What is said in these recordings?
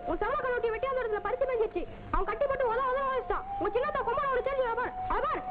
உன் சவள கண்ணூட்டி வெட்டி அந்த இடத்துல பறிச்சு மேஞ்சிச்சு. அவன் கட்டி போட்டு உத உத வச்சிட்டான். உன் சின்னத்தா கொம்பன ஒரு தெரிஞ்சு அவர் அவர்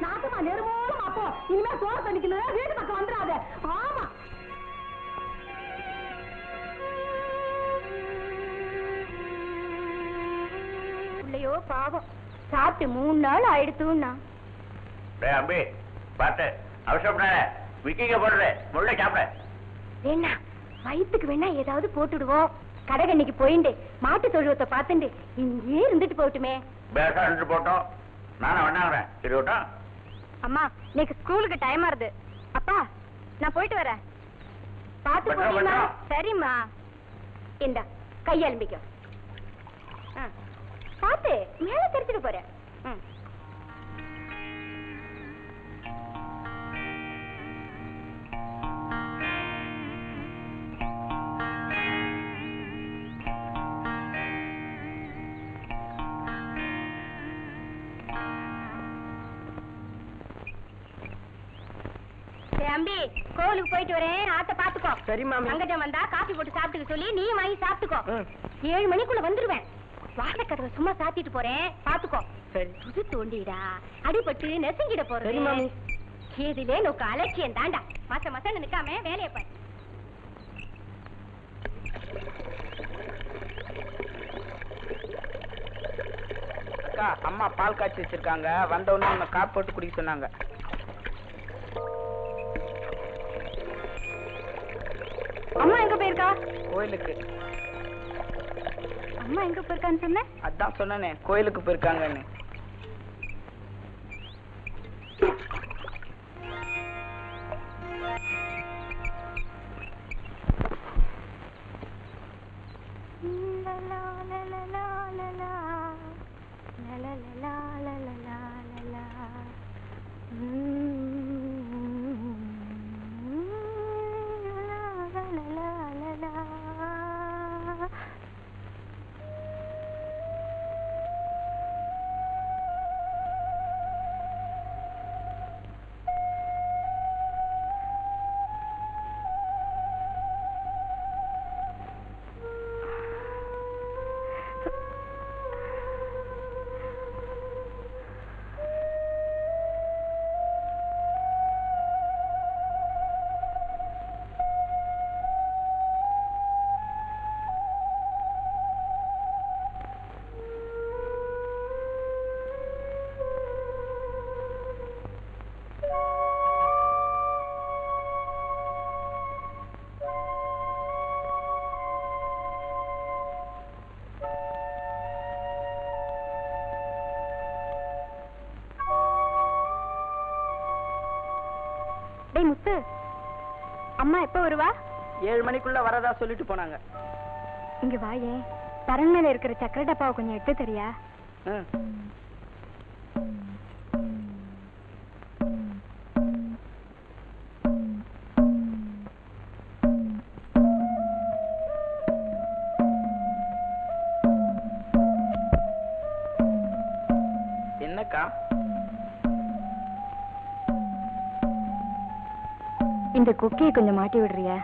நாட்டுமா நெருமோலம் அப்போ இனிமே சோறு தண்ணிக்கல வீட்டு பக்கம் வந்துடாத. ஆமா இல்லையோ பாவம் சாப்பிட்டு 3 நாள் ஆயிடுத்துன்னா. அம்பி பாத்து அவசரப்படாத, விக்கிங்க போடுற முள்ள சாப்பிட வேணா வயிற்றுக்கு வேணா ஏதாவது போட்டுடுவோம். கடைகண்ணிக்கு போயிண்டு மாட்டு தொழுவத்தை பார்த்துண்டு இங்கே இருந்துட்டு போட்டுமே. பேசா இருந்து போட்டோம், நானும் வேணாங்கிறேன். இருக்கட்டும். அம்மா இன்னைக்கு ஸ்கூலுக்கு டைம் ஆறுது. அப்பா நான் போயிட்டு வரேன். பார்த்து போறீங்களா? சரிம்மா. இந்த கையெலும்பிக்க பார்த்து மேல தெரிச்சுட்டு போறேன். தம்பி கோவிலுக்கு போயிட்டு வரேன், ஆத்த பாத்துக்கோ. சரி மாமி. அங்கஜம் வந்தா காபி போட்டு சாப்பிட்டுக்க சொல்லி நீ வாங்கி சாப்பிட்டுக்கோ. 7 மணிக்குள்ள வந்துருவேன். வாழைக்கதவை சும்மா சாத்திட்டு போறேன், பாத்துக்கோ. சரி. புது தோண்டிடா அடிபட்டு நெசுங்கிட போறேன். சரி மாமி. இதுலே நோக்க அலட்சியம் தாண்டா. மாசம் நிக்காம வேலையை பாரு. அம்மா பால் காய்ச்சி வச்சிருக்காங்க, வந்தவொன்னு உன்னை காப்பி போட்டு குடிக்க சொன்னாங்க. அம்மா எங்க போயிருக்கா? கோயிலுக்கு. அம்மா எங்க போயிருக்கான்னு சொன்ன? அதான் சொன்னனே, கோயிலுக்கு போயிருக்காங்கன்னு. முத்து, அம்மா எப்ப வருவா? 7 மணிக்குள்ள வரதா சொல்லிட்டு போனாங்க. இங்க வாயே, தரன் மேல இருக்கிற சக்கரை டப்பாவை கொஞ்சம் எடுத்து தெரியா? என்னக்கா? இந்த குக்கியை கொஞ்சம் மாட்டி விடுறியா?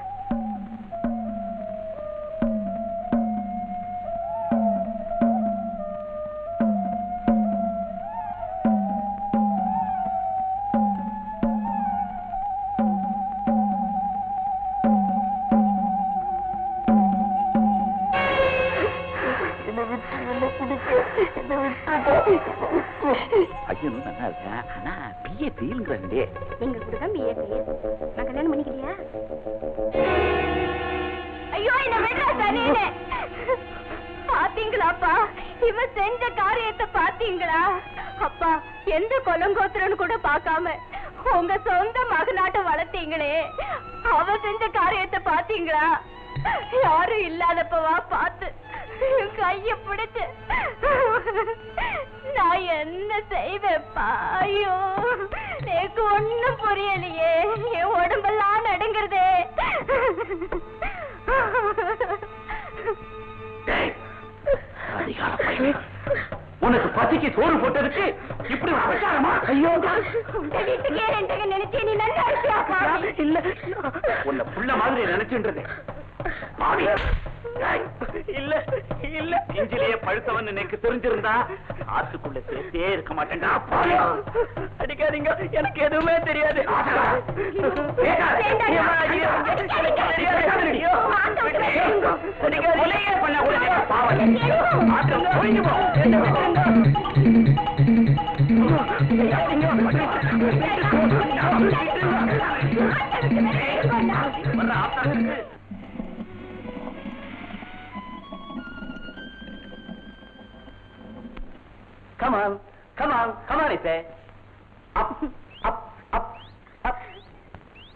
ஐயனும் நல்லா இருக்கேன், ஆனா பிஏ ஃபெயிலுங்கிறாங்களே. எங்க கூட தான் பிஏ ஃபெயில். நான் கல்யாணம் பண்ணிக்கிறியா? செஞ்ச காரியத்தை பாத்தீங்களா? அப்பா எந்த கொலங்கோத்திரன்னு கூட பார்க்காம உங்க சொந்த மகனாட்ட வளர்த்தீங்களே, அவ செஞ்ச காரியத்தை பாத்தீங்களா? யாரும் இல்லாதப்பவா பார்த்து கைய பிடிச்சு நான் என்ன செய்வேப்பா? ஐயோ, எனக்கு ஒண்ணும் புரியலையே, என் உடம்பெல்லாம் நடுங்கிறதே. உனக்கு பசிக்கு சோறு போட்டதுக்கு இப்படி அவசரமா? ஐயோ, உங்க வீட்டுக்கே ரெண்டக நினைச்சு நீ நல்லா இருக்கியாப்பா? இல்ல, உன்னை புள்ள மாதிரி நினைச்சுன்றது. இல்ல இல்ல, நெஞ்சிலேயே பழுத்தவன் எனக்கு தெரிஞ்சிருந்தா ஆத்துக்குள்ள சேர்த்தே இருக்க மாட்டேன்டா. அடிக்காதீங்க, எனக்கு எதுவுமே தெரியாது. Come on, come on, come on, I say. Up, up, up, up.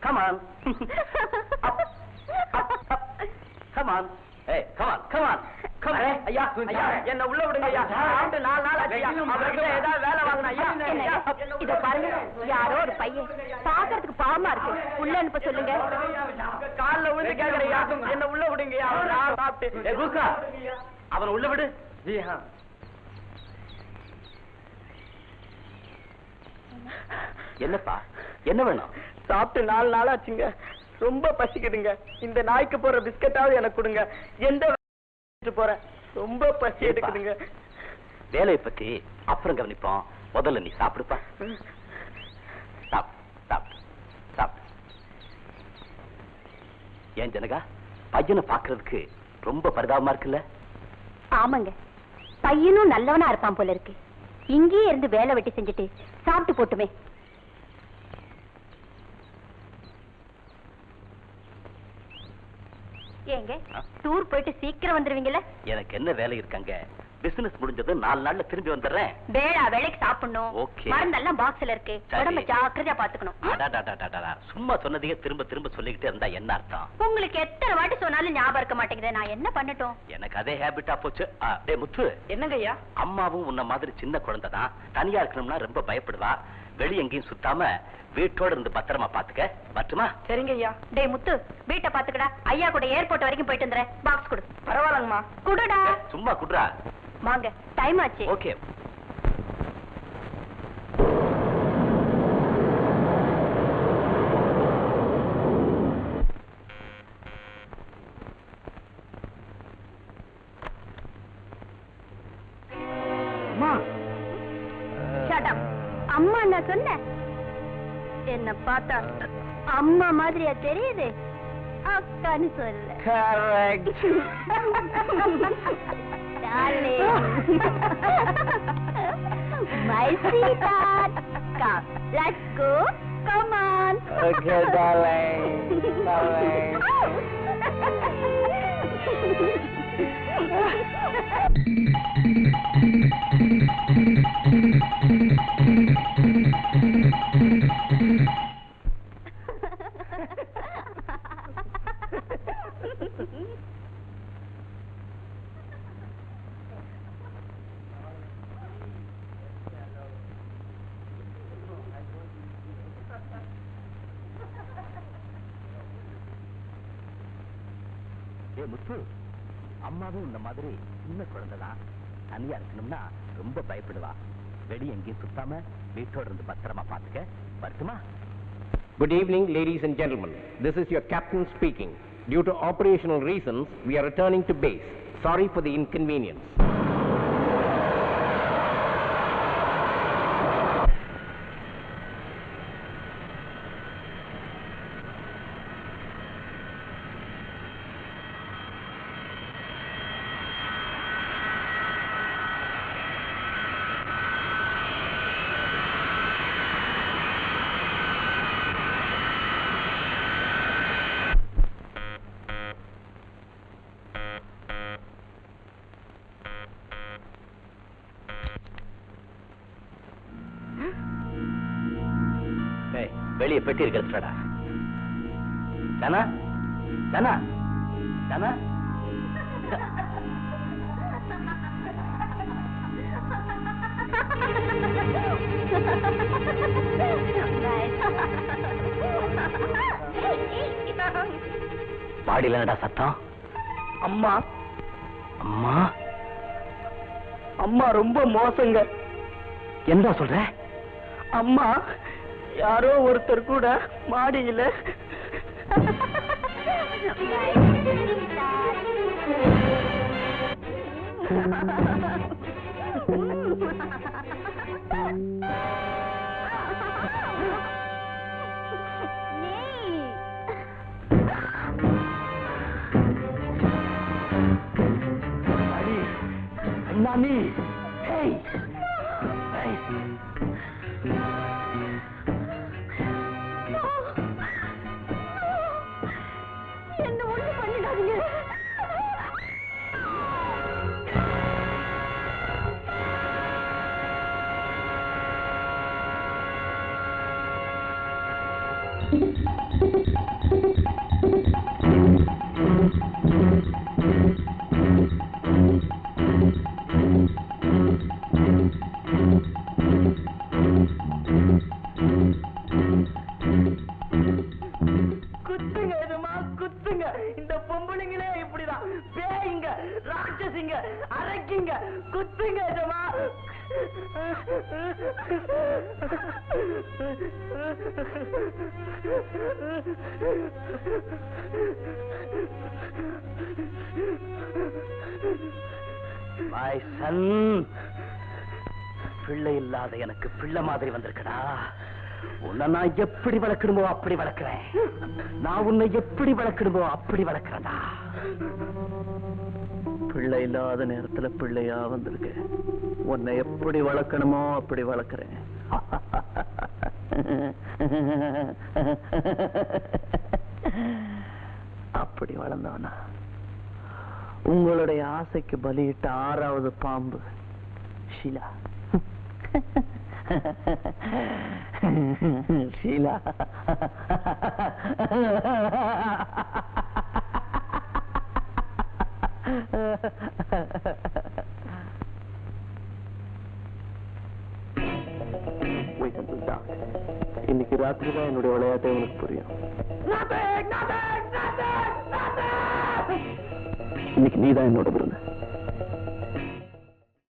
Come on. Up, up, up. Come on. Hey, come on, come on. Come on. ஐயா, ஐயா, என்ன உள்ள விடுங்க ஐயா. ஆண்டு 4 நாள் ஆச்சு ஐயா. அவர்கிட்ட ஏதாவது வேலை வாங்கணும் ஐயா. இத பாருங்க, யாரோ ஒரு பையன் பாக்குறதுக்கு பாவமா இருக்கு, உள்ள அனுப்ப சொல்லுங்க. கால்ல விழுந்து கேக்குறையா, என்ன உள்ள விடுங்கய்யா. நான் சாப்பிட்டு. ஏ குஸ்கா, அவனை உள்ள விடு. ஜி ஹா. என்னப்பா, என்ன வேணும்? சாப்பிட்டு 4 நாள் ஆச்சுங்க, ரொம்ப பசிக்குதுங்க. இந்த நாய்க்கு போற பிஸ்கட்டாவது எனக்கு கொடுங்க. எந்த போறேன், ரொம்ப பசி எடுக்குதுங்க. வேலையை பத்தி அப்புறம் கவனிப்போம், முதல்ல நீ சாப்பிடுப்பா. ஏன் ஜனகா, பையனை பாக்குறதுக்கு ரொம்ப பரிதாபமா இருக்குல்ல? ஆமாங்க, பையனும் நல்லவனா இருப்பான் போல இருக்கு. இங்கேயே இருந்து வேலை வெட்டி செஞ்சுட்டு சாப்பிட்டு போட்டுமே. ஏங்க, டூர் போயிட்டு சீக்கிரம் வந்துருவீங்கல்ல? எனக்கு என்ன வேலை இருக்காங்க, பிசினஸ் முடிஞ்சது 4 நாள்ல திரும்பி வந்துடுறேன். வேளா வேலைக்கு சாப்பிடணும். ஓகே. மருந்தெல்லாம் பாக்ஸ்ல இருக்கு, உடம்ப ஜாக்கிரதையா பாத்துக்கணும். சும்மா சொன்னதையே திரும்ப திரும்ப சொல்லிக்கிட்டே இருந்தா என்ன அர்த்தம்? உங்களுக்கு எத்தனை வாட்டி சொன்னாலும் ஞாபகம் இருக்க மாட்டேங்குது, நான் என்ன பண்ணட்டும்? எனக்கு அதே ஹேபிட்டா போச்சு. டேய் முத்து, என்னங்க ஐயா? அம்மாவும் உன்ன மாதிரி சின்ன குழந்தை தான், தனியா இருக்கணும்னா ரொம்ப பயப்படுவா. வெளிய எங்கேயும் சுத்தாம வீட்டோட இருந்து பத்திரமா பாத்துக்க. வரட்டுமா? சரிங்க ஐயா. டேய் முத்து, வீட்டை பாத்துக்கடா. ஐயா கூட ஏர்போர்ட் வரைக்கும் போயிட்டு வந்துறேன். பாக்ஸ் கொடு. பரவாயில்லங்கம்மா. குடுடா. சும்மா குடுறா. வாங்க, டைம் ஆச்சு. ஓகே. அம்மா நான் சொன்னேன், என்ன பார்த்தா அம்மா மாதிரியா தெரியுது? அக்கான்னு சொல்ல. Correct. My sweetheart, come, let's go, come on. Okay, darling, darling. முத்து, அம்மாவும் இந்த மாதிரி சின்ன குழந்தைதான், தனியா இருக்கணும்னா ரொம்ப பயப்படுவா. வெளிய எங்கேயும் சுத்தாம வீட்டோட இருந்து பத்திரமா பாத்துக்க. வரட்டுமா? Good evening, ladies and gentlemen. This is your captain speaking. Due to operational reasons, we are returning to base. Sorry for the inconvenience. வெளியே பெட்டி இருக்கிறதுடா. ஜனா ஜனா ஜனா பாடியில என்னடா சத்தம்? அம்மா அம்மா அம்மா ரொம்ப மோசங்க. என்னடா சொல்ற? அம்மா யாரோ ஒருத்தர் கூட மாடியில நானி ஏய் ஏய் என்ன ஒண்ணு பண்ணிடாதீங்க. குத்துங்க எஜமா குத்துங்க. இந்த பொம்பளைங்களே இப்படிதான் பேய்ங்க, ராட்சசிங்க, அரைக்கிங்க. குத்துங்க எஜமா. My son, பிள்ளை இல்லாத எனக்கு பிள்ளை மாதிரி வந்திருக்கடா. உன்னை நான் எப்படி வளர்க்கணுமோ அப்படி வளர்க்கிறேன். நான் உன்னை எப்படி வளர்க்கணுமோ அப்படி வளர்க்கிறேன்டா. பிள்ளை இல்லாத நேரத்துல பிள்ளையா வந்திருக்க. உன்னை எப்படி வளர்க்கணுமோ அப்படி வளர்க்கிறேன். அப்படி வளர்ந்தவனா உங்களுடைய ஆசைக்கு பலியிட்ட 6வது பாம்பு ஷீலா. ஷீலா இன்னைக்கு ராத்திரி தான் என்னுடைய விளையாட்டை உனக்கு புரியும். இன்னைக்கு நீதான் என்னோட